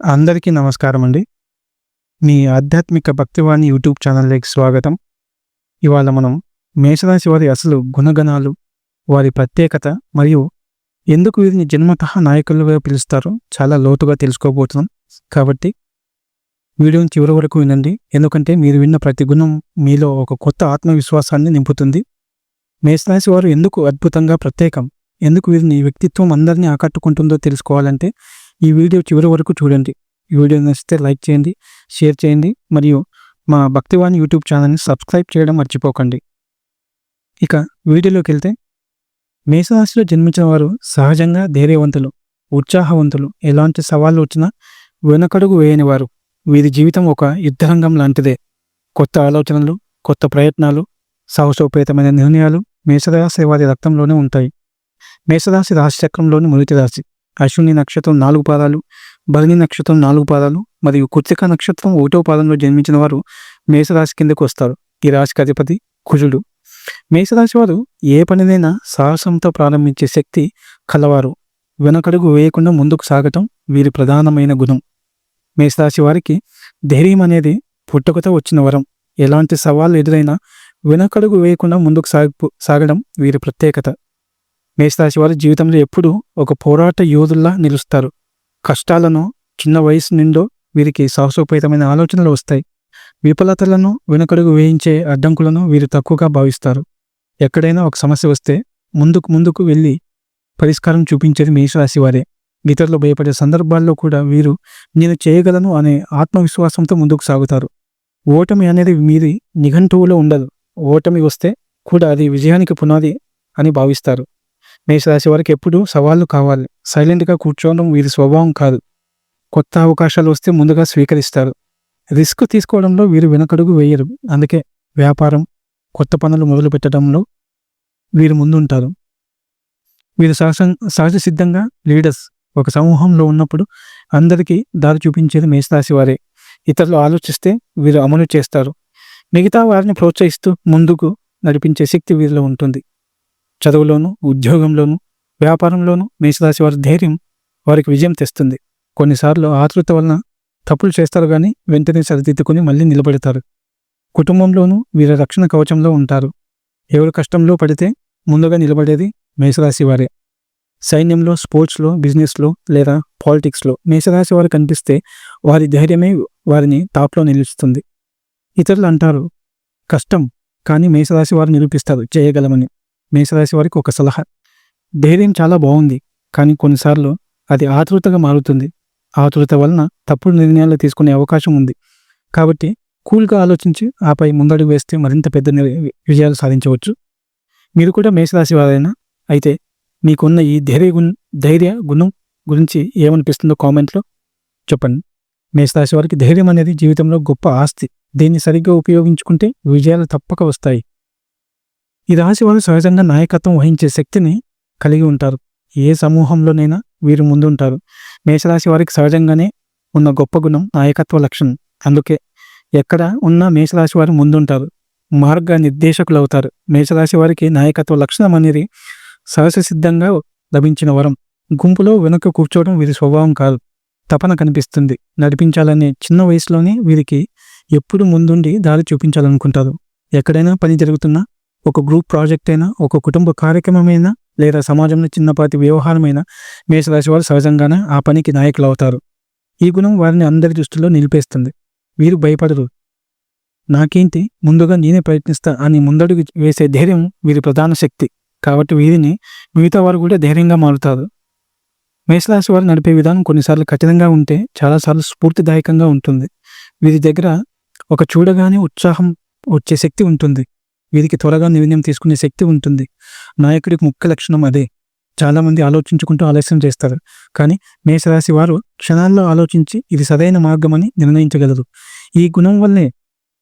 అందరికీ నమస్కారం అండి. మీ ఆధ్యాత్మిక భక్తివాణి యూట్యూబ్ ఛానల్‌లోకి స్వాగతం. ఇవాళ మనం మేషరాశి వారి అసలు గుణగణాలు, వారి ప్రత్యేకత మరియు ఎందుకు వీరిని జన్మతః నాయకులుగా పిలుస్తారో చాలా లోతుగా తెలుసుకోబోతున్నాం. కాబట్టి వీడియోని చివరి వరకు వినండి. ఎందుకంటే మీరు విన్న ప్రతి గుణం మీలో ఒక కొత్త ఆత్మవిశ్వాసాన్ని నింపుతుంది. మేషరాశి వారు ఎందుకు అద్భుతంగా ప్రత్యేకం? ఎందుకు వీరిని వ్యక్తిత్వం అందరినీ ఆకట్టుకుంటుందో తెలుసుకోవాలంటే ఈ వీడియో చివరి వరకు చూడండి. ఈ వీడియో నచ్చితే లైక్ చేయండి, షేర్ చేయండి మరియు మా భక్తివాణి యూట్యూబ్ ఛానల్ని సబ్స్క్రైబ్ చేయడం మర్చిపోకండి. ఇక వీడియోలోకి వెళ్తే, మేషరాశిలో జన్మించిన వారు సహజంగా ధైర్యవంతులు, ఉత్సాహవంతులు, ఎలాంటి సవాళ్ళు వచ్చినా వెనకడుగు వేయనివారు. వీరి జీవితం ఒక యుద్ధరంగం లాంటిదే. కొత్త ఆలోచనలు, కొత్త ప్రయత్నాలు, సాహసోపేతమైన నిర్ణయాలు మేషరాశి వారి రక్తంలోనే ఉంటాయి. మేషరాశి రాశిచక్రంలోని మొదటి రాశి. అశ్విని నక్షత్రం 4 పాదాలు, భరణి నక్షత్రం 4 పాదాలు మరియు కృత్తిక నక్షత్రం 1వ పాదంలో జన్మించిన వారు మేషరాశి కిందకు వస్తారు. ఈ రాశికి అధిపతి కుజుడు. మేషరాశి వారు ఏ పనినైనా సాహసంతో ప్రారంభించే శక్తి కలవారు. వెనకడుగు వేయకుండా ముందుకు సాగటం వీరి ప్రధానమైన గుణం. మేషరాశి వారికి ధైర్యం అనేది పుట్టుకతో వచ్చిన వరం. ఎలాంటి సవాళ్ళు ఎదురైనా వెనకడుగు వేయకుండా ముందుకు సాగడం వీరి ప్రత్యేకత. మేషరాశి వారి జీవితంలో ఎప్పుడూ ఒక పోరాట యోధుల్లా నిలుస్తారు. కష్టాలను చిన్న వయసు నుండో వీరికి సాహసోపేతమైన ఆలోచనలు వస్తాయి. విఫలతలను వెనుకడుగు వేయించే అడ్డంకులను వీరు తక్కువగా భావిస్తారు. ఎక్కడైనా ఒక సమస్య వస్తే ముందుకు వెళ్ళి పరిష్కారం చూపించేది మేషరాశి వారే. ఇతరులు భయపడే సందర్భాల్లో కూడా వీరు నేను చేయగలను అనే ఆత్మవిశ్వాసంతో ముందుకు సాగుతారు. ఓటమి అనేది మీది నిఘంటువులో ఉండదు. ఓటమి వస్తే కూడా అది విజయానికి పునాది అని భావిస్తారు. మేషరాశి వారికి ఎప్పుడూ సవాళ్లు కావాలి. సైలెంట్గా కూర్చోవడం వీరి స్వభావం కాదు. కొత్త అవకాశాలు వస్తే ముందుగా స్వీకరిస్తారు. రిస్క్ తీసుకోవడంలో వీరు వెనకడుగు వేయరు. అందుకే వ్యాపారం, కొత్త పనులు మొదలు పెట్టడంలో వీరు ముందుంటారు. వీరు సహజ సిద్ధంగా లీడర్స్. ఒక సమూహంలో ఉన్నప్పుడు అందరికీ దారి చూపించేది మేషరాశి వారే. ఇతరులు ఆలోచిస్తే వీరు అమలు చేస్తారు. మిగతా వారిని ప్రోత్సహిస్తూ ముందుకు నడిపించే శక్తి వీరిలో ఉంటుంది. చదువులోను, ఉద్యోగంలోను, వ్యాపారంలోనూ మేషరాశి వారి ధైర్యం వారికి విజయం తెస్తుంది. కొన్నిసార్లు ఆతృత వలన తప్పులు చేస్తారు, కానీ వెంటనే సరిదిద్దుకుని మళ్ళీ నిలబడతారు. కుటుంబంలోనూ వీరి రక్షణ కవచంలో ఉంటారు. ఎవరు కష్టంలో పడితే ముందుగా నిలబడేది మేషరాశి వారే. సైన్యంలో, స్పోర్ట్స్లో, బిజినెస్లో లేదా పాలిటిక్స్లో మేషరాశి వారు కనిపిస్తే వారి ధైర్యమే వారిని టాప్లో నిలుస్తుంది. ఇతరులు అంటారు కష్టం, కానీ మేషరాశి వారు నిరూపిస్తారు చేయగలమని. మేషరాశి వారికి ఒక సలహా: ధైర్యం చాలా బాగుంది, కానీ కొన్నిసార్లు అది ఆతృతగా మారుతుంది. ఆతృత వలన తప్పుడు నిర్ణయాలు తీసుకునే అవకాశం ఉంది. కాబట్టి కూల్గా ఆలోచించి ఆపై ముందడుగు వేస్తే మరింత పెద్ద విజయాలు సాధించవచ్చు. మీరు కూడా మేషరాశి వారైనా అయితే మీకున్న ఈ ధైర్య గుణం గురించి ఏమనిపిస్తుందో కామెంట్లో చెప్పండి. మేషరాశి వారికి ధైర్యం అనేది జీవితంలో గొప్ప ఆస్తి. దీన్ని సరిగ్గా ఉపయోగించుకుంటే విజయాలు తప్పక వస్తాయి. ఈ రాశి వారు సహజంగా నాయకత్వం వహించే శక్తిని కలిగి ఉంటారు. ఏ సమూహంలోనైనా వీరు ముందుంటారు. మేషరాశి వారికి సహజంగానే ఉన్న గొప్ప గుణం నాయకత్వ లక్షణం. అందుకే ఎక్కడ ఉన్నా మేషరాశి వారు ముందుంటారు, మార్గ నిర్దేశకులు అవుతారు. మేషరాశి వారికి నాయకత్వ లక్షణం అనేది సహజ సిద్ధంగా లభించిన వరం. గుంపులో వెనుక కూర్చోవడం వీరి స్వభావం కాదు, తపన కనిపిస్తుంది. నడిపించాలనే చిన్న వయసులోనే వీరికి ఎప్పుడు ముందుండి దారి చూపించాలనుకుంటారు. ఎక్కడైనా పని జరుగుతున్నా, ఒక గ్రూప్ ప్రాజెక్ట్ అయినా, ఒక కుటుంబ కార్యక్రమమైనా లేదా సమాజంలో చిన్నపాటి వ్యవహారమైనా మేషరాశి వారు సహజంగానే ఆ పనికి నాయకులు అవుతారు. ఈ గుణం వారిని అందరి దృష్టిలో నిలిపేస్తుంది. వీరు భయపడరు. నాకేంటి, ముందుగా నేనే ప్రయత్నిస్తా అని ముందడుగు వేసే ధైర్యం వీరి ప్రధాన శక్తి. కాబట్టి వీరిని మిగతా వారు కూడా ధైర్యంగా మారుతారు. మేషరాశి వారు నడిపే విధానం కొన్నిసార్లు కఠినంగా ఉంటే చాలాసార్లు స్ఫూర్తిదాయకంగా ఉంటుంది. వీరి దగ్గర ఒక చూడగానే ఉత్సాహం వచ్చే శక్తి ఉంటుంది. వీరికి త్వరగా నిర్ణయం తీసుకునే శక్తి ఉంటుంది. నాయకుడికి ముఖ్య లక్షణం అదే. చాలామంది ఆలోచించుకుంటూ ఆలస్యం చేస్తారు, కానీ మేషరాశి వారు క్షణాల్లో ఆలోచించి ఇది సరైన మార్గమని నిర్ణయించగలరు. ఈ గుణం వల్లే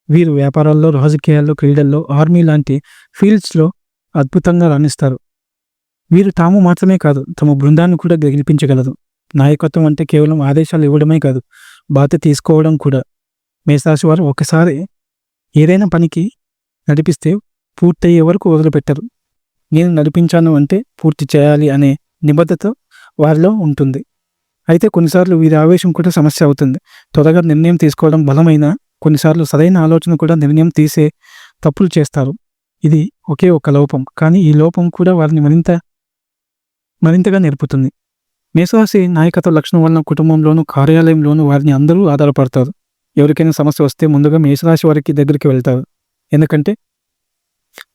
వీరు వ్యాపారాల్లో, రాజకీయాల్లో, క్రీడల్లో, ఆర్మీ లాంటి ఫీల్డ్స్లో అద్భుతంగా రాణిస్తారు. వీరు తాము మాత్రమే కాదు, తమ బృందాన్ని కూడా గెలిపించగలరు. నాయకత్వం అంటే కేవలం ఆదేశాలు ఇవ్వడమే కాదు, బాధ్యత తీసుకోవడం కూడా. మేషరాశి వారు ఒకసారి ఏదైనా పనికి నడిపిస్తే పూర్తయ్యే వరకు వదిలిపెట్టరు. నేను నడిపించాను అంటే పూర్తి చేయాలి అనే నిబద్ధత వారిలో ఉంటుంది. అయితే కొన్నిసార్లు వీరి ఆవేశం కూడా సమస్య అవుతుంది. త్వరగా నిర్ణయం తీసుకోవడం బలమైన, కొన్నిసార్లు సరైన ఆలోచన కూడా నిర్ణయం తీసే తప్పులు చేస్తారు. ఇది ఒకే ఒక లోపం. కానీ ఈ లోపం కూడా వారిని మరింతగా నేర్పుతుంది. మేషరాశి నాయకత్వ లక్షణం వలన కుటుంబంలోనూ, కార్యాలయంలోనూ వారిని అందరూ ఆధారపడతారు. ఎవరికైనా సమస్య వస్తే ముందుగా మేషరాశి వారికి దగ్గరికి వెళ్తారు. ఎందుకంటే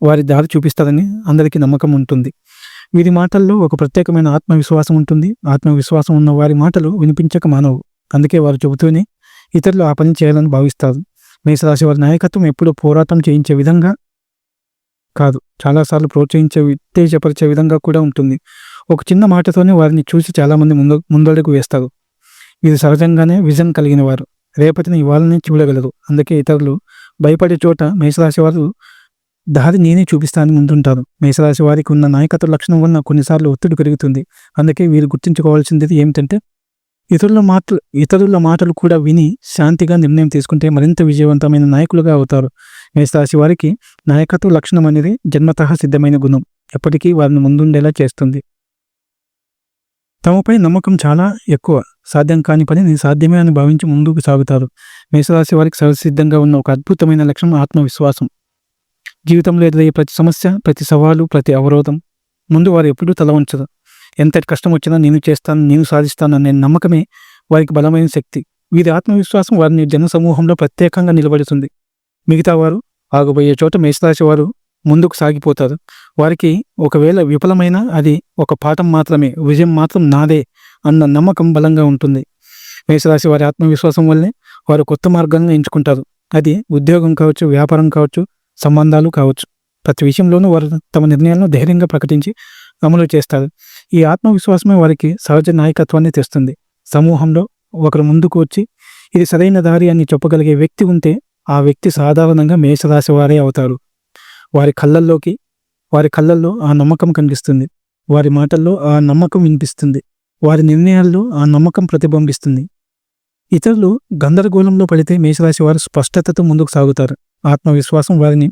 వారి దారి చూపిస్తారని అందరికీ నమ్మకం ఉంటుంది. వీరి మాటల్లో ఒక ప్రత్యేకమైన ఆత్మవిశ్వాసం ఉంటుంది. ఆత్మవిశ్వాసం ఉన్న వారి మాటలు వినిపించక మానవు. అందుకే వారు చెబుతూనే ఇతరులు ఆ పని చేయాలని భావిస్తారు. మేషరాశి వారి నాయకత్వం ఎప్పుడూ పోరాటం చేయించే విధంగా కాదు, చాలాసార్లు ప్రోత్సహించే, ఉత్తేజపరిచే విధంగా కూడా ఉంటుంది. ఒక చిన్న మాటతోనే వారిని చూసి చాలామంది ముందడుగు వేస్తారు. వీరు సహజంగానే విజన్ కలిగిన వారు. రేపటిని ఇవాళనే చూడగలరు. అందుకే ఇతరులు భయపడే చోట మేషరాశి వారు దారి నేనే చూపిస్తానని ముందుంటారు. మేషరాశి వారికి ఉన్న నాయకత్వ లక్షణం వలన కొన్నిసార్లు ఒత్తిడి పెరుగుతుంది. అందుకే వీరు గుర్తుంచుకోవాల్సింది ఏమిటంటే ఇతరుల మాటలు కూడా విని శాంతిగా నిర్ణయం తీసుకుంటే మరింత విజయవంతమైన నాయకులుగా అవుతారు. మేషరాశి వారికి నాయకత్వ లక్షణం అనేది జన్మతః సిద్ధమైన గుణం. ఎప్పటికీ వారిని ముందుండేలా చేస్తుంది. తమపై నమ్మకం చాలా ఎక్కువ. సాధ్యం కాని పనిని సాధ్యమే అని భావించి ముందుకు సాగుతారు. మేషరాశి వారికి సహజసిద్ధంగా ఉన్న ఒక అద్భుతమైన లక్షణం ఆత్మవిశ్వాసం. జీవితంలో ఎదురయ్యే ప్రతి సమస్య, ప్రతి సవాలు, ప్రతి అవరోధం ముందు వారు ఎప్పుడూ తల ఉంచరు. ఎంతటి కష్టం వచ్చినా నేను చేస్తాను, నేను సాధిస్తాను అనే నమ్మకమే వారికి బలమైన శక్తి. వీరి ఆత్మవిశ్వాసం వారిని జనసమూహంలో ప్రత్యేకంగా నిలబడుతుంది. మిగతా వారు ఆగబోయే చోట మేషరాశి వారు ముందుకు సాగిపోతారు. వారికి ఒకవేళ విఫలమైనా అది ఒక పాఠం మాత్రమే, విజయం మాత్రం నాదే అన్న నమ్మకం బలంగా ఉంటుంది. మేషరాశి వారి ఆత్మవిశ్వాసం వల్లే వారు కొత్త మార్గాలను ఎంచుకుంటారు. అది ఉద్యోగం కావచ్చు, వ్యాపారం కావచ్చు, సంబంధాలు కావచ్చు. ప్రతి విషయంలోనూ వారు తమ నిర్ణయాలను ధైర్యంగా ప్రకటించి అమలు చేస్తారు. ఈ ఆత్మవిశ్వాసమే వారికి సహజ నాయకత్వాన్ని తెస్తుంది. సమూహంలో ఒకరు ముందుకు వచ్చి ఇది సరైన దారి అని చెప్పగలిగే వ్యక్తి ఉంటే ఆ వ్యక్తి సాధారణంగా మేషరాశి వారే అవుతారు. వారి కళ్ళల్లో ఆ నమ్మకం కనిపిస్తుంది. వారి మాటల్లో ఆ నమ్మకం వినిపిస్తుంది. వారి నిర్ణయాల్లో ఆ నమ్మకం ప్రతిబింబిస్తుంది. ఇతరులు గందరగోళంలో పడితే మేషరాశి వారు స్పష్టతతో ముందుకు సాగుతారు. ఆత్మవిశ్వాసం వారిని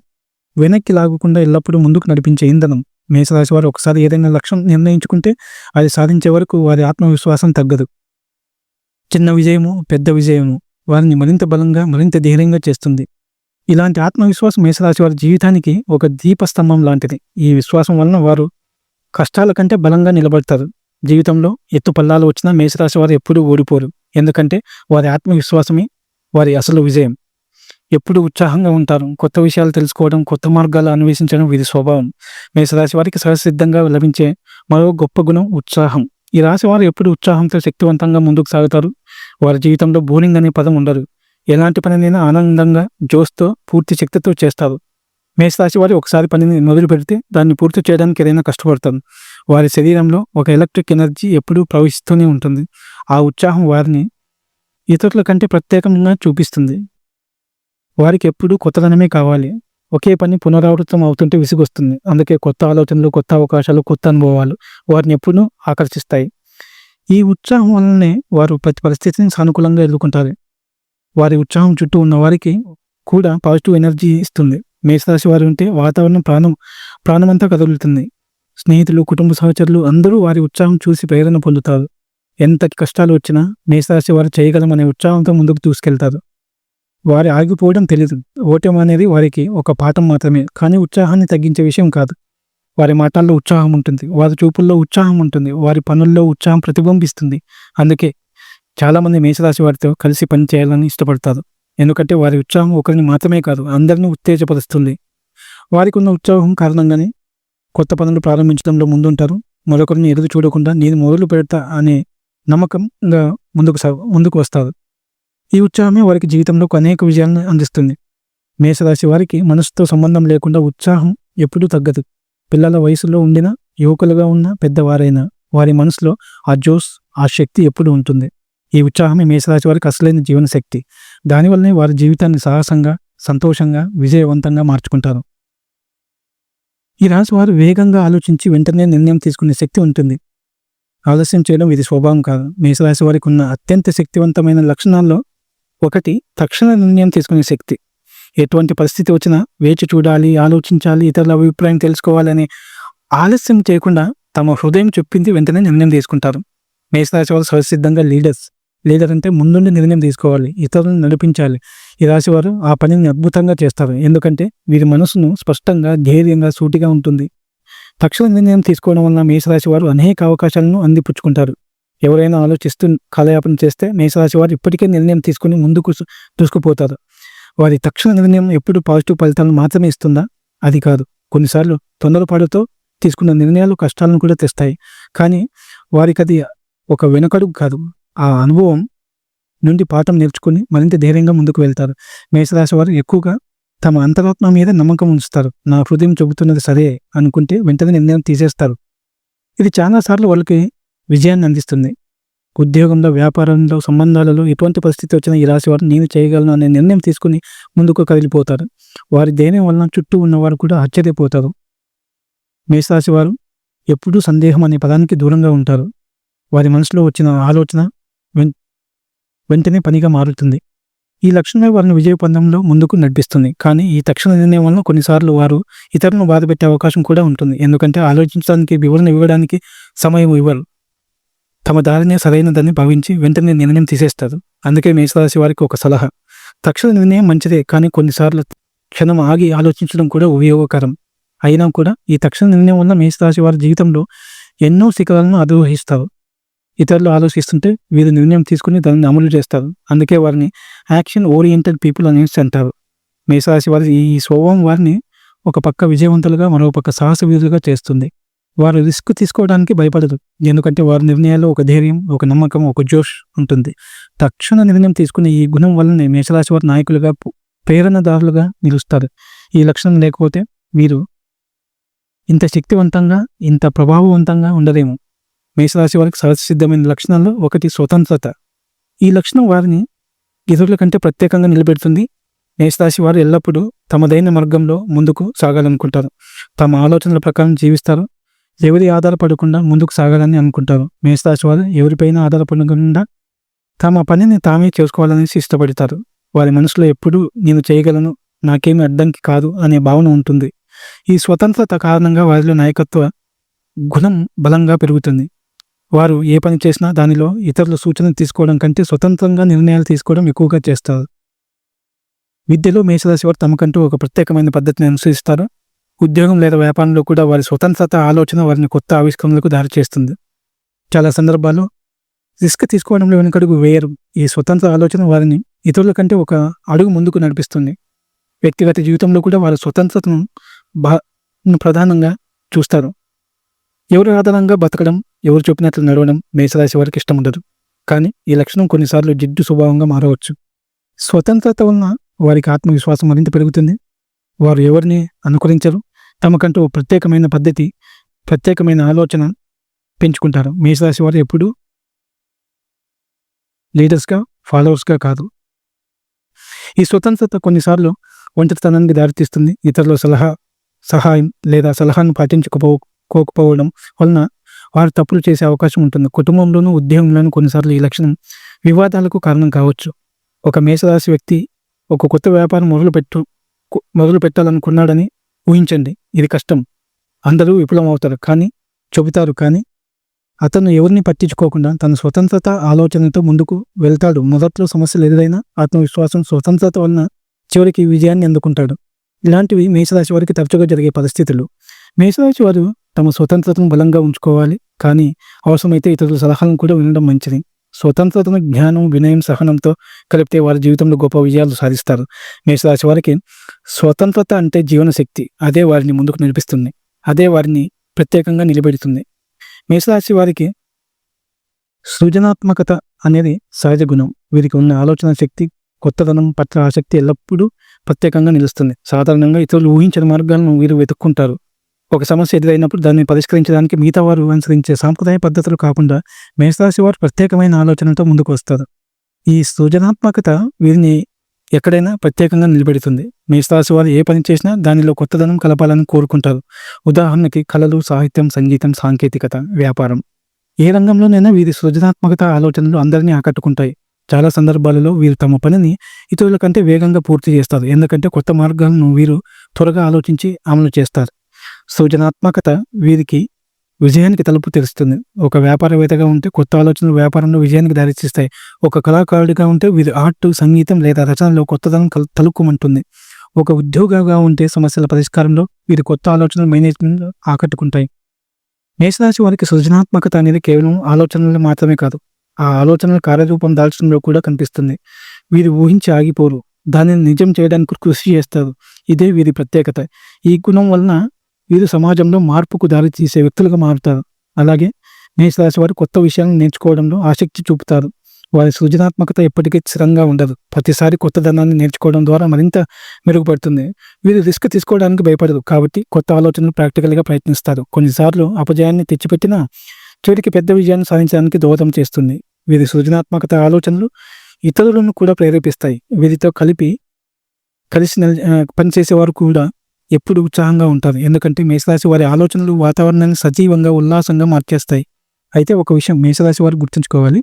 వెనక్కి లాగకుండా ఎల్లప్పుడూ ముందుకు నడిపించే ఇంధనం. మేషరాశి వారు ఒకసారి ఏదైనా లక్ష్యం నిర్ణయించుకుంటే అది సాధించే వరకు వారి ఆత్మవిశ్వాసం తగ్గదు. చిన్న విజయము, పెద్ద విజయము వారిని మరింత బలంగా, మరింత ధైర్యంగా చేస్తుంది. ఇలాంటి ఆత్మవిశ్వాసం మేషరాశి వారి జీవితానికి ఒక దీపస్తంభం లాంటిది. ఈ విశ్వాసం వలన వారు కష్టాల కంటే బలంగా నిలబడతారు. జీవితంలో ఎత్తుపల్లాలు వచ్చినా మేషరాశి వారు ఎప్పుడూ ఓడిపోరు. ఎందుకంటే వారి ఆత్మవిశ్వాసమే వారి అసలు విజయం. ఎప్పుడు ఉత్సాహంగా ఉంటారు. కొత్త విషయాలు తెలుసుకోవడం, కొత్త మార్గాలు అన్వేషించడం వీరి స్వభావం. మేషరాశి వారికి సహజసిద్ధంగా లభించే మరో గొప్ప గుణం ఉత్సాహం. ఈ రాశి వారు ఎప్పుడు ఉత్సాహంతో, శక్తివంతంగా ముందుకు సాగుతారు. వారి జీవితంలో బోరింగ్ అనే పదం ఉండదు. ఎలాంటి పనినైనా ఆనందంగా, జోష్తో, పూర్తి శక్తితో చేస్తారు. మేషరాశి వారు ఒకసారి పనిని మొదలు పెడితే దాన్ని పూర్తి చేయడానికి ఏదైనా కష్టపడతారు. వారి శరీరంలో ఒక ఎలక్ట్రిక్ ఎనర్జీ ఎప్పుడూ ప్రవహిస్తూనే ఉంటుంది. ఆ ఉత్సాహం వారిని ఇతరుల కంటే ప్రత్యేకంగా చూపిస్తుంది. వారికి ఎప్పుడూ కొత్తదనమే కావాలి. ఒకే పని పునరావృతం అవుతుంటే విసుగొస్తుంది. అందుకే కొత్త ఆలోచనలు, కొత్త అవకాశాలు, కొత్త అనుభవాలు వారిని ఎప్పుడూ ఆకర్షిస్తాయి. ఈ ఉత్సాహం వలనే వారు ప్రతి పరిస్థితిని సానుకూలంగా ఎదుర్కొంటారు. వారి ఉత్సాహం చుట్టూ ఉన్న వారికి కూడా పాజిటివ్ ఎనర్జీ ఇస్తుంది. మేషరాశి వారు ఉంటే వాతావరణం ప్రాణమంతా కదులుతుంది. స్నేహితులు, కుటుంబ సహచరులు అందరూ వారి ఉత్సాహం చూసి ప్రేరణ పొందుతారు. ఎంతటి కష్టాలు వచ్చినా మేషరాశి వారు చేయగలమనే ఉత్సాహంతో ముందుకు తీసుకెళ్తారు. వారి ఆగిపోవడం తెలియదు. ఓటమి అనేది వారికి ఒక పాఠం మాత్రమే, కానీ ఉత్సాహాన్ని తగ్గించే విషయం కాదు. వారి మాటల్లో ఉత్సాహం ఉంటుంది. వారి చూపుల్లో ఉత్సాహం ఉంటుంది. వారి పనుల్లో ఉత్సాహం ప్రతిబింబిస్తుంది. అందుకే చాలామంది మేషరాశి వారితో కలిసి పని చేయాలని ఇష్టపడతారు. ఎందుకంటే వారి ఉత్సాహం ఒకరిని మాత్రమే కాదు, అందరినీ ఉత్తేజపరుస్తుంది. వారికి ఉన్న ఉత్సాహం కారణంగానే కొత్త పనులు ప్రారంభించడంలో ముందుంటారు. మరొకరిని ఎదురు చూడకుండా నేను మొదలు పెడతా అనే నమ్మకంగా ముందుకు వస్తారు. ఈ ఉత్సాహమే వారికి జీవితంలో అనేక విజయాలను అందిస్తుంది. మేషరాశి వారికి మనసుతో సంబంధం లేకుండా ఉత్సాహం ఎప్పుడూ తగ్గదు. పిల్లల వయసులో ఉండినా, యువకులుగా ఉన్న పెద్దవారైనా వారి మనసులో ఆ జోష్, ఆ శక్తి ఎప్పుడూ ఉంటుంది. ఈ ఉత్సాహమే మేషరాశి వారికి అసలైన జీవన శక్తి. దానివల్లనే వారి జీవితాన్ని సాహసంగా, సంతోషంగా, విజయవంతంగా మార్చుకుంటారు. ఈ రాశి వారు వేగంగా ఆలోచించి వెంటనే నిర్ణయం తీసుకునే శక్తి ఉంటుంది. ఆలస్యం చేయడం ఇది స్వభావం కాదు. మేషరాశి వారికి ఉన్న అత్యంత శక్తివంతమైన లక్షణాల్లో ఒకటి తక్షణ నిర్ణయం తీసుకునే శక్తి. ఎటువంటి పరిస్థితి వచ్చినా వేచి చూడాలి, ఆలోచించాలి, ఇతరుల అభిప్రాయం తెలుసుకోవాలని ఆలస్యం చేయకుండా తమ హృదయం చెప్పింది వెంటనే నిర్ణయం తీసుకుంటారు. మేషరాశి వారు సహజసిద్ధంగా లీడర్ అంటే ముందుండి నిర్ణయం తీసుకోవాలి, ఇతరులను నడిపించాలి. ఈ రాశి వారు ఆ పనిని అద్భుతంగా చేస్తారు. ఎందుకంటే వీరి మనసును స్పష్టంగా, ధైర్యంగా, సూటిగా ఉంటుంది. తక్షణ నిర్ణయం తీసుకోవడం వలన మేషరాశి వారు అనేక అవకాశాలను అందిపుచ్చుకుంటారు. ఎవరైనా ఆలోచిస్తూ కాలయాపన చేస్తే మేషరాశి వారు ఇప్పటికే నిర్ణయం తీసుకుని ముందుకు దూసుకుపోతారు. వారి తక్షణ నిర్ణయం ఎప్పుడు పాజిటివ్ ఫలితాలను మాత్రమే ఇస్తుందా? అది కాదు. కొన్నిసార్లు తొందరపాటుతో తీసుకున్న నిర్ణయాలు కష్టాలను కూడా తెస్తాయి. కానీ వారికి అది ఒక వెనుకడుగు కాదు. ఆ అనుభవం నుండి పాఠం నేర్చుకుని మరింత ధైర్యంగా ముందుకు వెళ్తారు. మేషరాశి వారు ఎక్కువగా తమ అంతరాత్మ మీద నమ్మకం ఉంచుతారు. నా హృదయం చెబుతున్నది సరే అనుకుంటే వెంటనే నిర్ణయం తీసేస్తారు. ఇది చాలాసార్లు వాళ్ళకి విజయాన్ని అందిస్తుంది. ఉద్యోగంలో, వ్యాపారంలో, సంబంధాలలో ఎటువంటి పరిస్థితి వచ్చినా ఈ రాశి వారు నేను చేయగలను అనే నిర్ణయం తీసుకుని ముందుకు కదిలిపోతారు. వారి ధైర్యం వలన చుట్టూ ఉన్నవారు కూడా ఆశ్చర్యపోతారు. మేషరాశి వారు ఎప్పుడూ సందేహం అనే పదానికి దూరంగా ఉంటారు. వారి మనసులో వచ్చిన ఆలోచన వెంటనే పనిగా మారుతుంది. ఈ లక్షణమే వారిని విజయ పందంలో ముందుకు నడిపిస్తుంది. కానీ ఈ తక్షణ నిర్ణయం వలన కొన్నిసార్లు వారు ఇతరులను బాధపెట్టే అవకాశం కూడా ఉంటుంది. ఎందుకంటే ఆలోచించడానికి, వివరణ ఇవ్వడానికి సమయం ఇవ్వరు. తమ దారినే సరైనదని భావించి వెంటనే నిర్ణయం తీసేస్తారు. అందుకే మేషరాశి వారికి ఒక సలహా: తక్షణ నిర్ణయం మంచిదే, కానీ కొన్నిసార్లు క్షణం ఆగి ఆలోచించడం కూడా ఉపయోగకరం. అయినా కూడా ఈ తక్షణ నిర్ణయం వల్ల మేషరాశి వారి జీవితంలో ఎన్నో శిఖరాలను అధిరోహిస్తారు. ఇతరులు ఆలోచిస్తుంటే వీరు నిర్ణయం తీసుకుని దానిని అమలు చేస్తారు. అందుకే వారిని యాక్షన్ ఓరియంటెడ్ పీపుల్ అనేసి అంటారు. మేషరాశి వారి ఈ స్వభావం వారిని ఒక పక్క విజయవంతులుగా, మరో పక్క సాహసవీరులుగా చేస్తుంది. వారు రిస్క్ తీసుకోవడానికి భయపడరు. ఎందుకంటే వారి నిర్ణయాల్లో ఒక ధైర్యం, ఒక నమ్మకం, ఒక జోష్ ఉంటుంది. తక్షణ నిర్ణయం తీసుకునే ఈ గుణం వల్లనే మేషరాశి వారి నాయకులుగా, ప్రేరణదారులుగా నిలుస్తారు. ఈ లక్షణం లేకపోతే వీరు ఇంత శక్తివంతంగా, ఇంత ప్రభావవంతంగా ఉండరేమో. మేషరాశి వారికి సహజసిద్ధమైన లక్షణాల్లో ఒకటి స్వతంత్రత. ఈ లక్షణం వారిని ఇతరుల కంటే ప్రత్యేకంగా నిలబెడుతుంది. మేషరాశి వారు ఎల్లప్పుడూ తమదైన మార్గంలో ముందుకు సాగాలనుకుంటారు. తమ ఆలోచనల ప్రకారం జీవిస్తారు. ఎవరి ఆధారపడకుండా ముందుకు సాగాలని అనుకుంటారు. మేషరాశి వారు ఎవరిపైన ఆధారపడకుండా తమ పనిని తామే చేసుకోవాలనేసి ఇష్టపడతారు. వారి మనసులో ఎప్పుడూ నేను చేయగలను, నాకేమీ అడ్డంకి కాదు అనే భావన ఉంటుంది. ఈ స్వతంత్రత కారణంగా వారిలో నాయకత్వ గుణం బలంగా పెరుగుతుంది. వారు ఏ పని చేసినా దానిలో ఇతరుల సూచనలు తీసుకోవడం కంటే స్వతంత్రంగా నిర్ణయాలు తీసుకోవడం ఎక్కువగా చేస్తారు. విద్యలో మేషరాశి వారు తమకంటూ ఒక ప్రత్యేకమైన పద్ధతిని అనుసరిస్తారు. ఉద్యోగం లేదా వ్యాపారంలో కూడా వారి స్వతంత్రత ఆలోచన వారిని కొత్త ఆవిష్కరణలకు దారి చేస్తుంది. చాలా సందర్భాల్లో రిస్క్ తీసుకోవడంలో వెనుకడుగు వేయరు. ఈ స్వతంత్ర ఆలోచన వారిని ఇతరుల కంటే ఒక అడుగు ముందుకు నడిపిస్తుంది. వ్యక్తిగత జీవితంలో కూడా వారి స్వతంత్రతను ప్రధానంగా చూస్తారు. ఎవరి ఆధారంగా బతకడం, ఎవరు చెప్పినట్లు నడవడం మేషరాశి వారికి ఇష్టం ఉండదు. కానీ ఈ లక్షణం కొన్నిసార్లు జిడ్డు స్వభావంగా మారవచ్చు. స్వతంత్రత వలన వారికి ఆత్మవిశ్వాసం మరింత పెరుగుతుంది. వారు ఎవరిని అనుకరించరు. తమకంటూ ప్రత్యేకమైన పద్ధతి, ప్రత్యేకమైన ఆలోచన పెంచుకుంటారు. మేషరాశి వారు ఎప్పుడూ లీడర్స్గా, ఫాలోవర్స్గా కాదు. ఈ స్వతంత్రత కొన్నిసార్లు ఒంటరితనానికి దారితీస్తుంది. ఇతరుల సహాయం లేదా సలహాను పాటించుకోకపోవడం వలన వారు తప్పులు చేసే అవకాశం ఉంటుంది. కుటుంబంలోనూ, ఉద్యోగంలోనూ కొన్నిసార్లు ఈ లక్షణం వివాదాలకు కారణం కావచ్చు. ఒక మేషరాశి వ్యక్తి ఒక కొత్త వ్యాపారం మొదలు పెట్టాలనుకున్నాడని ఊహించండి. ఇది కష్టం. అందరూ విఫలం అవుతారు చెబుతారు. కానీ అతను ఎవరిని పట్టించుకోకుండా తన స్వతంత్రత ఆలోచనతో ముందుకు వెళ్తాడు. మొదట్లో సమస్యలు ఎదురైనా ఆత్మవిశ్వాసం, స్వతంత్రత వలన చివరికి విజయాన్ని అందుకుంటాడు. ఇలాంటివి మేషరాశి వారికి తరచుగా జరిగే పరిస్థితులు. మేషరాశి వారు తమ స్వతంత్రతను బలంగా ఉంచుకోవాలి. కానీ అవసరమైతే ఇతరుల సలహాలను కూడా వినడం మంచిది. స్వతంత్రతను జ్ఞానం, వినయం, సహనంతో కలిపితే వారి జీవితంలో గొప్ప విజయాలు సాధిస్తారు. మేషరాశి వారికి స్వతంత్రత అంటే జీవనశక్తి. అదే వారిని ముందుకు నడిపిస్తుంది. అదే వారిని ప్రత్యేకంగా నిలబెడుతుంది. మేషరాశి వారికి సృజనాత్మకత అనేది సహజ గుణం. వీరికి ఉన్న ఆలోచన శక్తి, కొత్తదనం పట్ల ఆసక్తి ఎల్లప్పుడూ ప్రత్యేకంగా నిలుస్తుంది. సాధారణంగా ఇతరులు ఊహించిన మార్గాలను వీరు వెతుక్కుంటారు. ఒక సమస్య ఎదురైనప్పుడు దాన్ని పరిష్కరించడానికి మిగతా వారు అనుసరించే సాంప్రదాయ పద్ధతులు కాకుండా మేషరాశి వారు ప్రత్యేకమైన ఆలోచనతో ముందుకు వస్తారు. ఈ సృజనాత్మకత వీరిని ఎక్కడైనా ప్రత్యేకంగా నిలబెడుతుంది. మేషరాశి వారు ఏ పని చేసినా దానిలో కొత్తదనం కలపాలని కోరుకుంటారు. ఉదాహరణకి కళలు, సాహిత్యం, సంగీతం, సాంకేతికత, వ్యాపారం, ఏ రంగంలోనైనా వీరి సృజనాత్మకత ఆలోచనలు అందరినీ ఆకట్టుకుంటాయి. చాలా సందర్భాలలో వీరు తమ పనిని ఇతరుల కంటే వేగంగా పూర్తి చేస్తారు. ఎందుకంటే కొత్త మార్గాలను వీరు త్వరగా ఆలోచించి అమలు చేస్తారు. సృజనాత్మకత వీరికి విజయానికి తలుపు తెరుస్తుంది. ఒక వ్యాపారవేత్తగా ఉంటే కొత్త ఆలోచనలు వ్యాపారంలో విజయానికి దారితీస్తాయి. ఒక కళాకారుడిగా ఉంటే వీరి ఆర్ట్, సంగీతం లేదా రచనలో కొత్తదనం తళుక్కుమంటుంది. ఒక ఉద్యోగిగా ఉంటే సమస్యల పరిష్కారంలో వీరి కొత్త ఆలోచనలు మేనేజ్మెంట్ ఆకట్టుకుంటాయి. మేషరాశి వారికి సృజనాత్మకత అనేది కేవలం ఆలోచనలు మాత్రమే కాదు, ఆ ఆలోచనలు కార్యరూపం దాల్చడంలో కూడా కనిపిస్తుంది. వీరు ఊహించి ఆగిపోరు, దానిని నిజం చేయడానికి కృషి చేస్తారు. ఇదే వీరి ప్రత్యేకత. ఈ గుణం వలన వీరు సమాజంలో మార్పుకు దారి తీసే వ్యక్తులుగా మారుతారు. అలాగే మేషరాశి వారు కొత్త విషయాలను నేర్చుకోవడంలో ఆసక్తి చూపుతారు. వారి సృజనాత్మకత ఎప్పటికీ స్థిరంగా ఉండదు. ప్రతిసారి కొత్తదనాన్ని నేర్చుకోవడం ద్వారా మరింత మెరుగుపడుతుంది. వీరు రిస్క్ తీసుకోవడానికి భయపడరు, కాబట్టి కొత్త ఆలోచనలు ప్రాక్టికల్గా ప్రయత్నిస్తారు. కొన్నిసార్లు అపజయాన్ని తెచ్చిపెట్టినా చివరికి పెద్ద విజయాన్ని సాధించడానికి దోహదం చేస్తుంది. వీరి సృజనాత్మకత ఆలోచనలు ఇతరులను కూడా ప్రేరేపిస్తాయి. వీరితో కలిసి పనిచేసేవారు కూడా ఎప్పుడు ఉత్సాహంగా ఉంటారు. ఎందుకంటే మేషరాశి వారి ఆలోచనలు వాతావరణాన్ని సజీవంగా, ఉల్లాసంగా మార్చేస్తాయి. అయితే ఒక విషయం మేషరాశి వారు గుర్తుంచుకోవాలి,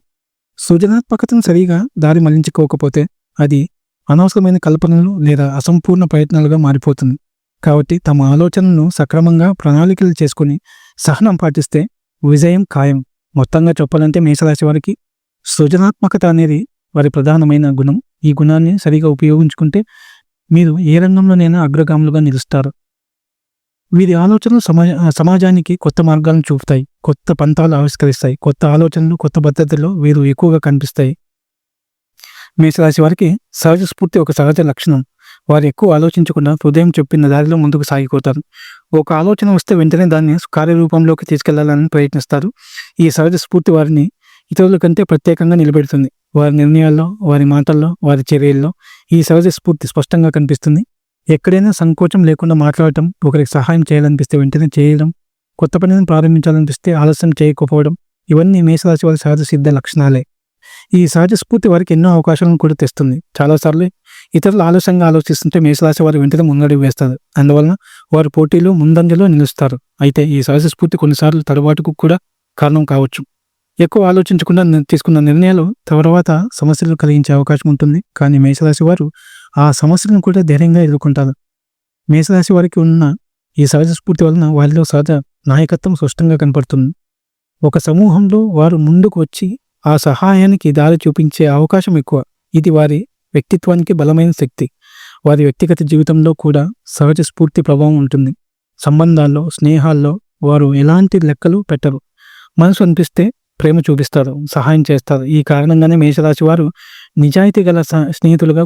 సృజనాత్మకతను సరిగా దారి మళ్లించుకోకపోతే అది అనవసరమైన కల్పనలు లేదా అసంపూర్ణ ప్రయత్నాలుగా మారిపోతుంది. కాబట్టి తమ ఆలోచనలను సక్రమంగా ప్రణాళికలు చేసుకుని సహనం పాటిస్తే విజయం ఖాయం. మొత్తంగా చెప్పాలంటే మేషరాశి వారికి సృజనాత్మకత అనేది వారి ప్రధానమైన గుణం. ఈ గుణాన్ని సరిగా ఉపయోగించుకుంటే మీరు ఏ రంగంలోనైనా అగ్రగాములుగా నిలుస్తారు. వీరి ఆలోచనలు సమాజానికి కొత్త మార్గాలను చూపుతాయి, కొత్త పంతాలు ఆవిష్కరిస్తాయి. కొత్త ఆలోచనలు, కొత్త పద్ధతుల్లో వీరు ఎక్కువగా కనిపిస్తాయి. మేషరాశి వారికి సహజ స్ఫూర్తి ఒక సహజ లక్షణం. వారు ఎక్కువ ఆలోచించకుండా హృదయం చెప్పిన దారిలో ముందుకు సాగిపోతారు. ఒక ఆలోచన వస్తే వెంటనే దాన్ని కార్యరూపంలోకి తీసుకెళ్లాలని ప్రయత్నిస్తారు. ఈ సహజ స్ఫూర్తి వారిని ఇతరుల కంటే ప్రత్యేకంగా నిలబెడుతుంది. వారి నిర్ణయాల్లో, వారి మాటల్లో, వారి చర్యల్లో ఈ సహజ స్ఫూర్తి స్పష్టంగా కనిపిస్తుంది. ఎక్కడైనా సంకోచం లేకుండా మాట్లాడటం, ఒకరికి సహాయం చేయాలనిపిస్తే వెంటనే చేయడం, కొత్త పనిని ప్రారంభించాలనిపిస్తే ఆలస్యం చేయకపోవడం, ఇవన్నీ మేషరాశి వారి సహజ సిద్ధ లక్షణాలే. ఈ సహజ స్ఫూర్తి వారికి ఎన్నో అవకాశాలను కూడా తెస్తుంది. చాలాసార్లు ఇతరులు ఆలస్యంగా ఆలోచిస్తుంటే మేషరాశి వారు వెంటనే ముందడుగు వేస్తారు. అందువలన వారు పోటీలో ముందంజలో నిలుస్తారు. అయితే ఈ సహజ స్ఫూర్తి కొన్నిసార్లు తడబాటుకు కూడా కారణం కావచ్చు. ఎక్కువ ఆలోచించకుండా తీసుకున్న నిర్ణయాలు తర్వాత సమస్యలు కలిగించే అవకాశం ఉంటుంది. కానీ మేషరాశి వారు ఆ సమస్యలను కూడా ధైర్యంగా ఎదుర్కొంటారు. మేషరాశి వారికి ఉన్న ఈ సహజ స్ఫూర్తి వలన వారిలో సహజ నాయకత్వం స్పష్టంగా కనపడుతుంది. ఒక సమూహంలో వారు ముందుకు వచ్చి ఆ సహాయానికి దారి చూపించే అవకాశం ఎక్కువ. ఇది వారి వ్యక్తిత్వానికి బలమైన శక్తి. వారి వ్యక్తిగత జీవితంలో కూడా సహజ స్ఫూర్తి ప్రభావం ఉంటుంది. సంబంధాల్లో, స్నేహాల్లో వారు ఎలాంటి లెక్కలు పెట్టరు. మనసు అనిపిస్తే ప్రేమ చూపిస్తారు, సహాయం చేస్తారు. ఈ కారణంగానే మేషరాశి వారు నిజాయితీ గల స్నేహితులుగా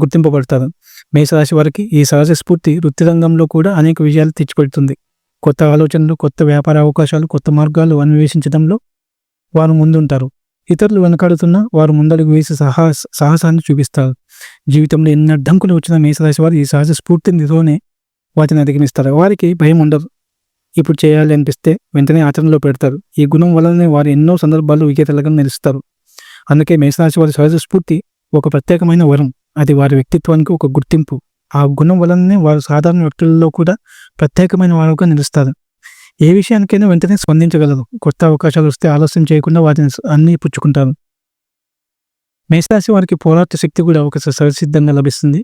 గుర్తింపబడతారు. మేషరాశి వారికి ఈ సహజ స్ఫూర్తి వృత్తి రంగంలో కూడా అనేక విజయాలు తెచ్చిపెడుతుంది. కొత్త ఆలోచనలు, కొత్త వ్యాపార అవకాశాలు, కొత్త మార్గాలు అన్వేషించడంలో వారు ముందుంటారు. ఇతరులు వెనకాడుతున్నా వారు ముందడుగు వేసి సాహసాన్ని చూపిస్తారు. జీవితంలో ఎన్ని అడ్డంకులు వచ్చిన మేషరాశి వారు ఈ సహజ స్ఫూర్తితోనే వాటిని అధిగమిస్తారు. వారికి భయం ఉండదు. ఇప్పుడు చేయాలి అనిపిస్తే వెంటనే ఆచరణలో పెడతారు. ఈ గుణం వల్లనే వారు ఎన్నో సందర్భాల్లో విజేతలుగా నిలుస్తారు. అందుకే మేషరాశి వారి సహజ స్ఫూర్తి ఒక ప్రత్యేకమైన వరం. అది వారి వ్యక్తిత్వానికి ఒక గుర్తింపు. ఆ గుణం వలననే వారు సాధారణ వ్యక్తులలో కూడా ప్రత్యేకమైన వారుగా నిలుస్తారు. ఏ విషయానికైనా వెంటనే స్పందించగలరు. కొత్త అవకాశాలు వస్తే ఆలస్యం చేయకుండా వాటిని అన్నీ పుచ్చుకుంటారు. మేషరాశి వారికి పోరాట శక్తి కూడా ఒక సహజసిద్ధంగా లభిస్తుంది.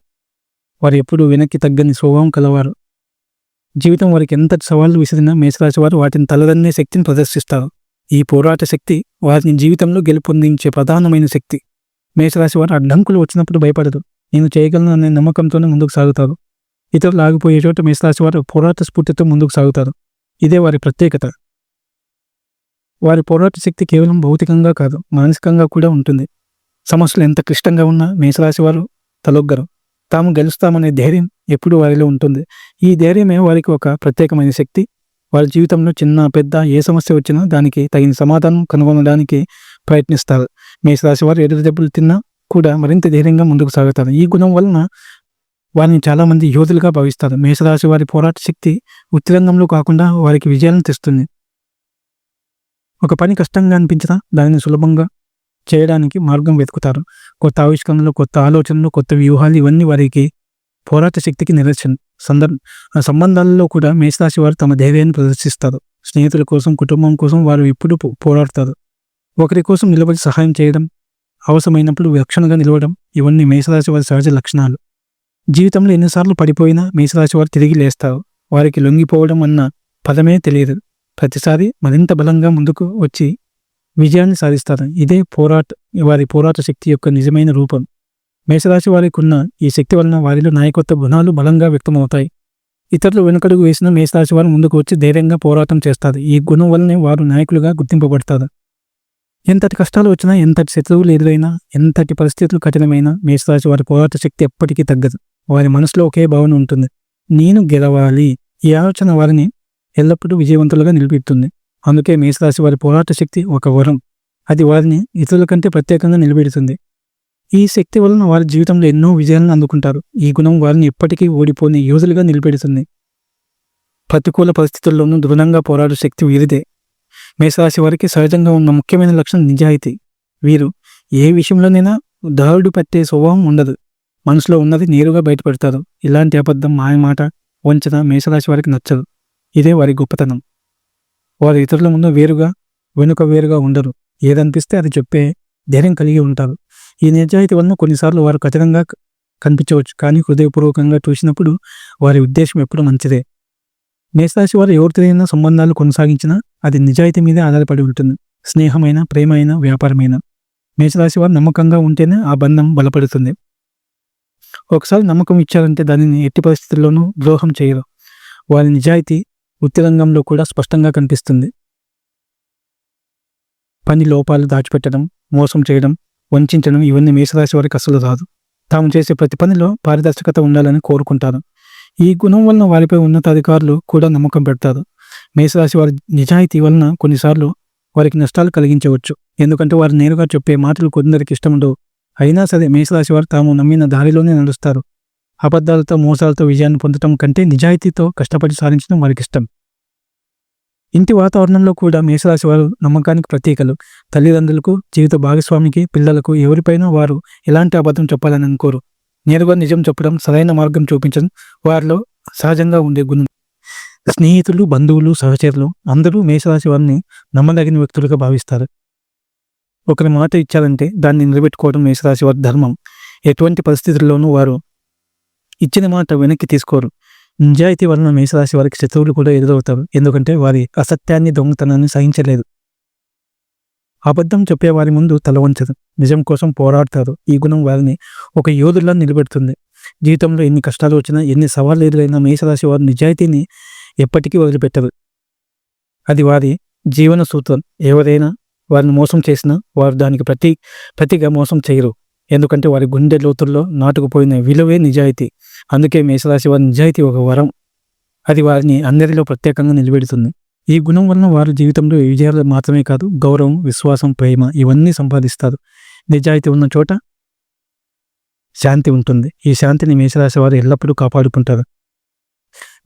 వారు ఎప్పుడూ వెనక్కి తగ్గని స్వభావం కలవారు. జీవితం వారికి ఎంత సవాళ్లు విసిరినా మేషరాశి వారు వాటిని తలదన్నే శక్తిని ప్రదర్శిస్తారు. ఈ పోరాట శక్తి వారిని జీవితంలో గెలుపొందించే ప్రధానమైన శక్తి. మేషరాశి వారు అడ్డంకులు వచ్చినప్పుడు భయపడదు. నేను చేయగలను అనే నమ్మకంతోనే ముందుకు సాగుతారు. ఇతరులు ఆగిపోయే చోట మేషరాశి వారు పోరాట స్ఫూర్తితో ముందుకు సాగుతారు. ఇదే వారి ప్రత్యేకత. వారి పోరాట శక్తి కేవలం భౌతికంగా కాదు, మానసికంగా కూడా ఉంటుంది. సమస్యలు ఎంత క్లిష్టంగా ఉన్నా మేషరాశి వారు తలొగ్గరు. తాము గెలుస్తామనే ధైర్యం ఎప్పుడూ వారిలో ఉంటుంది. ఈ ధైర్యమే వారికి ఒక ప్రత్యేకమైన శక్తి. వారి జీవితంలో చిన్న పెద్ద ఏ సమస్య వచ్చినా దానికి తగిన సమాధానం కనుగొనడానికి ప్రయత్నిస్తారు. మేషరాశి వారు ఎదురు దెబ్బలు తిన్నా కూడా మరింత ధైర్యంగా ముందుకు సాగుతారు. ఈ గుణం వలన వారిని చాలామంది యోధులుగా భావిస్తారు. మేషరాశి వారి పోరాట శక్తి వృత్తిరంగంలో కాకుండా వారికి విజయాలను తెస్తుంది. ఒక పని కష్టంగా అనిపించినా దానిని సులభంగా చేయడానికి మార్గం వెతుకుతారు. కొత్త ఆవిష్కరణలు, కొత్త ఆలోచనలు, కొత్త వ్యూహాలు ఇవన్నీ వారికి పోరాట శక్తికి నిదర్శనం. సంబంధాలలో కూడా మేషరాశి వారు తమ ధైర్యాన్ని ప్రదర్శిస్తారు. స్నేహితుల కోసం, కుటుంబం కోసం వారు ఎప్పుడూ పోరాడతారు. ఒకరి కోసం నిలబడి సహాయం చేయడం, అవసరమైనప్పుడు రక్షణగా నిలవడం ఇవన్నీ మేషరాశి వారి సహజ లక్షణాలు. జీవితంలో ఎన్నిసార్లు పడిపోయినా మేషరాశి వారు తిరిగి లేస్తారు. వారికి లొంగిపోవడం అన్న పదమే తెలియదు. ప్రతిసారి మరింత బలంగా ముందుకు వచ్చి విజయాన్ని సాధిస్తారు. ఇదే వారి పోరాట శక్తి యొక్క నిజమైన రూపం. మేషరాశి వారికి ఉన్న ఈ శక్తి వలన వారిలో నాయకత్వ గుణాలు బలంగా వ్యక్తమవుతాయి. ఇతరులు వెనుకడుగు వేసిన మేషరాశి వారు ముందుకు వచ్చి ధైర్యంగా పోరాటం చేస్తారు. ఈ గుణం వల్లనే వారు నాయకులుగా గుర్తింపబడతారు. ఎంతటి కష్టాలు వచ్చినా, ఎంతటి శత్రువులు ఎదురైనా, ఎంతటి పరిస్థితులు కఠినమైన మేషరాశి వారి పోరాట శక్తి ఎప్పటికీ తగ్గదు. వారి మనసులో ఒకే భావన ఉంటుంది, నేను గెలవాలి. ఈ ఆలోచన వారిని ఎల్లప్పుడూ విజయవంతులుగా నిలబెడుతుంది. అందుకే మేషరాశి వారి పోరాట శక్తి ఒక వరం. అది వారిని ఇతరుల కంటే ప్రత్యేకంగా నిలబెడుతుంది. ఈ శక్తి వలన వారి జీవితంలో ఎన్నో విజయాలను అందుకుంటారు. ఈ గుణం వారిని ఎప్పటికీ ఓడిపోని యోధులుగా నిలబెడుతుంది. ప్రతికూల పరిస్థితుల్లోనూ దృఢంగా పోరాడే శక్తి వీరిదే. మేషరాశి వారికి సహజంగా ఉన్న ముఖ్యమైన లక్షణం నిజాయితీ. వీరు ఏ విషయంలోనైనా దారుడు పట్టే స్వభావం ఉండదు. మనసులో ఉన్నది నేరుగా బయటపెడతారు. ఇలాంటి అబద్ధం, మాయమాట, వంచన మేషరాశి వారికి నచ్చదు. ఇదే వారి గొప్పతనం. వారు ఇతరుల ముందు వేరుగా ఉండరు. ఏదనిపిస్తే అది చెప్పే ధైర్యం కలిగి ఉంటారు. ఈ నిజాయితీ వలన కొన్నిసార్లు వారు కఠినంగా కనిపించవచ్చు, కానీ హృదయపూర్వకంగా చూసినప్పుడు వారి ఉద్దేశం ఎప్పుడు మంచిదే. మేషరాశి వారు ఎవరితోనైనా సంబంధాలు కొనసాగించినా అది నిజాయితీ మీదే ఆధారపడి ఉంటుంది. స్నేహమైన, ప్రేమైన, వ్యాపారమైన. మేషరాశి వారు నమ్మకంగా ఉంటేనే ఆ బంధం బలపడుతుంది. ఒకసారి నమ్మకం ఇచ్చారంటే దానిని ఎట్టి పరిస్థితుల్లోనూ ద్రోహం చేయరు. వారి నిజాయితీ వృత్తి రంగంలో కూడా స్పష్టంగా కనిపిస్తుంది. పని లోపాలు దాచిపెట్టడం, మోసం చేయడం, వంచడం ఇవన్నీ మేషరాశి వారికి అసలు రాదు. తాము చేసే ప్రతి పనిలో పారదర్శకత ఉండాలని కోరుకుంటారు. ఈ గుణం వలన వారిపై ఉన్నతాధికారులు కూడా నమ్మకం పెడతారు. మేషరాశి వారి నిజాయితీ వలన కొన్నిసార్లు వారికి నష్టాలు కలిగించవచ్చు. ఎందుకంటే వారు నేరుగా చెప్పే మాటలు కొందరికి ఇష్టముండవు. అయినా సరే మేషరాశి వారు తాము నమ్మిన దారిలోనే నడుస్తారు. అబద్ధాలతో, మోసాలతో విజయాన్ని పొందడం కంటే నిజాయితీతో కష్టపడి సాధించడం వారికి ఇష్టం. ఇంటి వాతావరణంలో కూడా మేషరాశి వారు నమ్మకానికి ప్రతీకలు. తల్లిదండ్రులకు, జీవిత భాగస్వామికి, పిల్లలకు ఎవరిపైనా వారు ఎలాంటి అబద్ధం చెప్పాలని అనుకోరు. నేరుగా నిజం చెప్పడం, సరైన మార్గం చూపించడం వారిలో సహజంగా ఉండే గుణం. స్నేహితులు, బంధువులు, సహచరులు అందరూ మేషరాశి వారిని నమ్మదగిన వ్యక్తులుగా భావిస్తారు. ఒకరి మాట ఇచ్చారంటే దాన్ని నిలబెట్టుకోవడం మేషరాశి వారి ధర్మం. ఎటువంటి పరిస్థితుల్లోనూ వారు ఇచ్చిన మాట వెనక్కి తీసుకోరు. నిజాయితీ వలన మేషరాశి వారికి శత్రువులు కూడా ఎదురవుతారు. ఎందుకంటే వారి అసత్యాన్ని, దొంగతనాన్ని సహించలేదు. అబద్ధం చెప్పేవారి ముందు తల వంచరు. నిజం కోసం పోరాడతారు. ఈ గుణం వారిని ఒక యోధులా నిలబెడుతుంది. జీవితంలో ఎన్ని కష్టాలు వచ్చినా, ఎన్ని సవాళ్ళు ఎదురైనా మేషరాశి వారి నిజాయితీని ఎప్పటికీ వదిలిపెట్టరు. అది వారి జీవన సూత్రం. ఎవరైనా వారిని మోసం చేసినా వారు దానికి ప్రతిగా మోసం చేయరు. ఎందుకంటే వారి గుండె లోతుల్లో నాటుకుపోయిన విలువే నిజాయితీ. అందుకే మేషరాశి వారి నిజాయితీ ఒక వరం. అది వారిని అందరిలో ప్రత్యేకంగా నిలబెడుతుంది. ఈ గుణం వలన వారు జీవితంలో విజయాలు మాత్రమే కాదు, గౌరవం, విశ్వాసం, ప్రేమ ఇవన్నీ సంపాదిస్తారు. నిజాయితీ ఉన్న చోట శాంతి ఉంటుంది. ఈ శాంతిని మేషరాశి వారు ఎల్లప్పుడూ కాపాడుకుంటారు.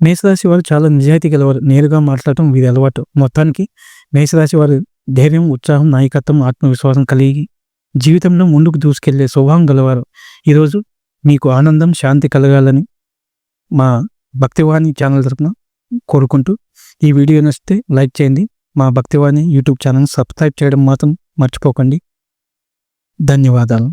మేషరాశి వారు చాలా నిజాయితీ గలవారు. నేరుగా మాట్లాడటం వీరి అలవాటు. మొత్తానికి మేషరాశి వారు ధైర్యం, ఉత్సాహం, నాయకత్వం, ఆత్మవిశ్వాసం కలిగి జీవితంలో ముందుకు దూసుకెళ్లే స్వభావం గలవారు. ఈరోజు మీకు ఆనందం, శాంతి కలగాలని మా భక్తివాణి ఛానల్ తరపున కోరుకుంటూ, ఈ వీడియో నచ్చితే లైక్ చేయండి. మా భక్తివాణి యూట్యూబ్ ఛానల్ సబ్స్క్రైబ్ చేయడం మాత్రం మర్చిపోకండి. ధన్యవాదాలు.